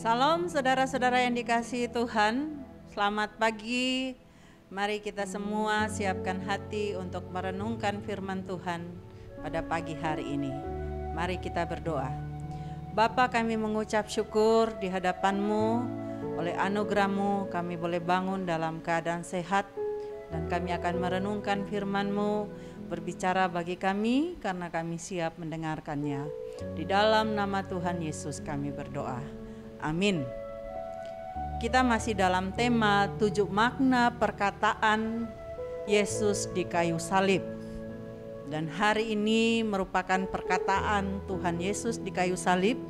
Salam saudara-saudara yang dikasihi Tuhan, selamat pagi. Mari kita semua siapkan hati untuk merenungkan firman Tuhan pada pagi hari ini. Mari kita berdoa. Bapa, kami mengucap syukur di hadapan-Mu. Oleh anugerah-Mu kami boleh bangun dalam keadaan sehat, dan kami akan merenungkan firman-Mu. Berbicara bagi kami karena kami siap mendengarkannya. Di dalam nama Tuhan Yesus kami berdoa. Amin. Kita masih dalam tema 7 makna perkataan Yesus di kayu salib. Dan hari ini merupakan perkataan Tuhan Yesus di kayu salib.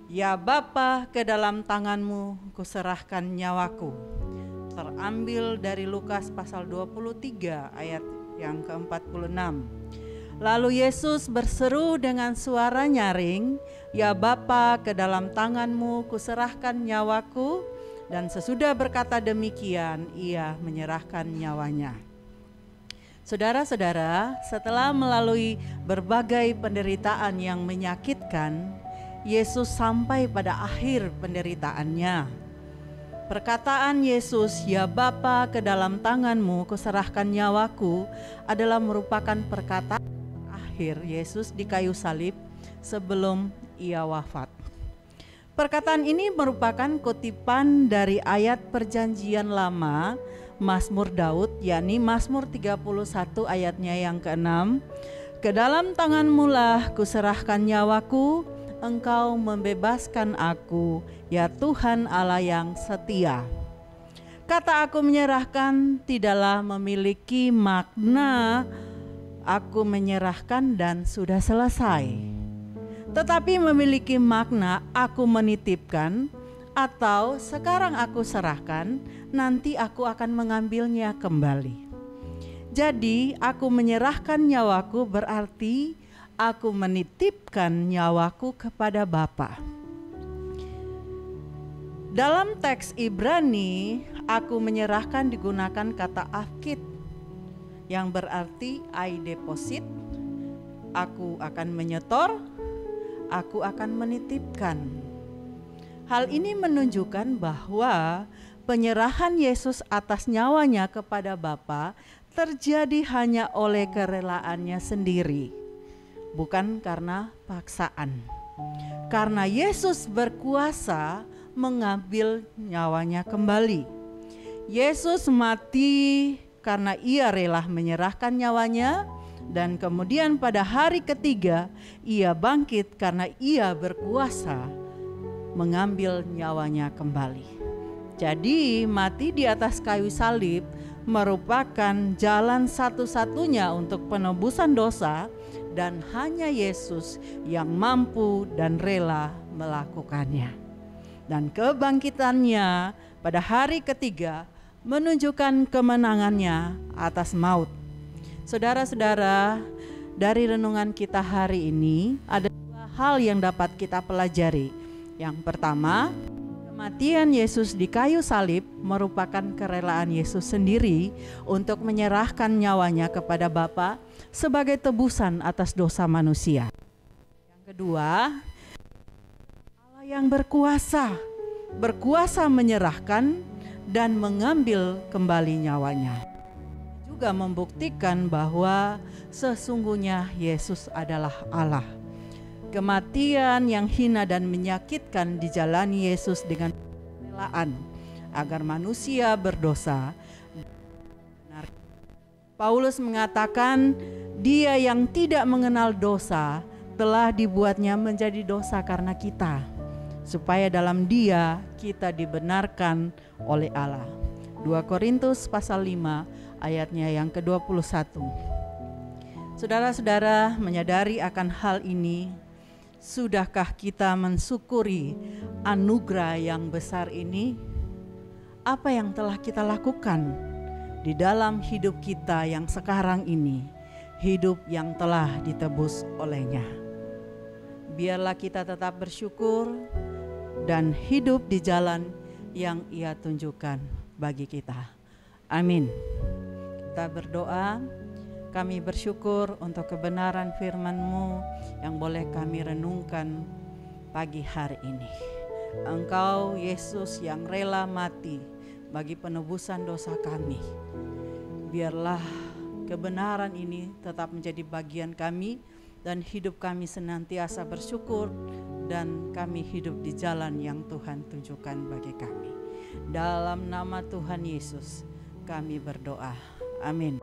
Ya Bapa, ke dalam tangan-Mu kuserahkan nyawaku. Terambil dari Lukas pasal 23 ayat yang ke-46. Lalu Yesus berseru dengan suara nyaring, "Ya Bapa, ke dalam tangan-Mu kuserahkan nyawaku." Dan sesudah berkata demikian, ia menyerahkan nyawanya. Saudara-saudara, setelah melalui berbagai penderitaan yang menyakitkan, Yesus sampai pada akhir penderitaannya. Perkataan Yesus, "Ya Bapa, ke dalam tangan-Mu kuserahkan nyawaku," adalah merupakan perkataan akhir Yesus di kayu salib sebelum ia wafat. Perkataan ini merupakan kutipan dari ayat perjanjian lama Mazmur Daud, yakni Mazmur 31 ayatnya yang ke-6. "Ke dalam tangan-Mu lah kuserahkan nyawaku, Engkau membebaskan aku, ya Tuhan Allah yang setia." Kata "aku menyerahkan" tidaklah memiliki makna aku menyerahkan dan sudah selesai, tetapi memiliki makna aku menitipkan, atau sekarang aku serahkan, nanti aku akan mengambilnya kembali. Jadi aku menyerahkan nyawaku berarti aku menitipkan nyawaku kepada Bapa. Dalam teks Ibrani, aku menyerahkan digunakan kata afkid, yang berarti I deposit, aku akan menyetor, aku akan menitipkan. Hal ini menunjukkan bahwa penyerahan Yesus atas nyawanya kepada Bapa terjadi hanya oleh kerelaannya sendiri, bukan karena paksaan. Karena Yesus berkuasa mengambil nyawanya kembali. Yesus mati karena ia rela menyerahkan nyawanya, dan kemudian pada hari ketiga ia bangkit karena ia berkuasa mengambil nyawanya kembali. Jadi mati di atas kayu salib merupakan jalan satu-satunya untuk penebusan dosa, dan hanya Yesus yang mampu dan rela melakukannya. Dan kebangkitannya pada hari ketiga menunjukkan kemenangannya atas maut. Saudara-saudara, dari renungan kita hari ini ada 2 hal yang dapat kita pelajari. Yang pertama, kematian Yesus di kayu salib merupakan kerelaan Yesus sendiri untuk menyerahkan nyawanya kepada Bapa sebagai tebusan atas dosa manusia. Yang kedua, Allah yang berkuasa menyerahkan dan mengambil kembali nyawanya. Juga membuktikan bahwa sesungguhnya Yesus adalah Allah. Kematian yang hina dan menyakitkan dijalani Yesus dengan kerelaan agar manusia berdosa. Paulus mengatakan, Dia yang tidak mengenal dosa telah dibuatnya menjadi dosa karena kita, supaya dalam Dia kita dibenarkan oleh Allah. 2 Korintus pasal 5 ayatnya yang ke-21. Saudara-saudara, menyadari akan hal ini, sudahkah kita mensyukuri anugerah yang besar ini? Apa yang telah kita lakukan di dalam hidup kita yang sekarang ini, hidup yang telah ditebus olehnya? Biarlah kita tetap bersyukur dan hidup di jalan yang Ia tunjukkan bagi kita. Amin. Kita berdoa. Kami bersyukur untuk kebenaran firman-Mu yang boleh kami renungkan pagi hari ini. Engkau Yesus yang rela mati bagi penebusan dosa kami. Biarlah kebenaran ini tetap menjadi bagian kami dan hidup kami senantiasa bersyukur, dan kami hidup di jalan yang Tuhan tunjukkan bagi kami. Dalam nama Tuhan Yesus kami berdoa. Amin.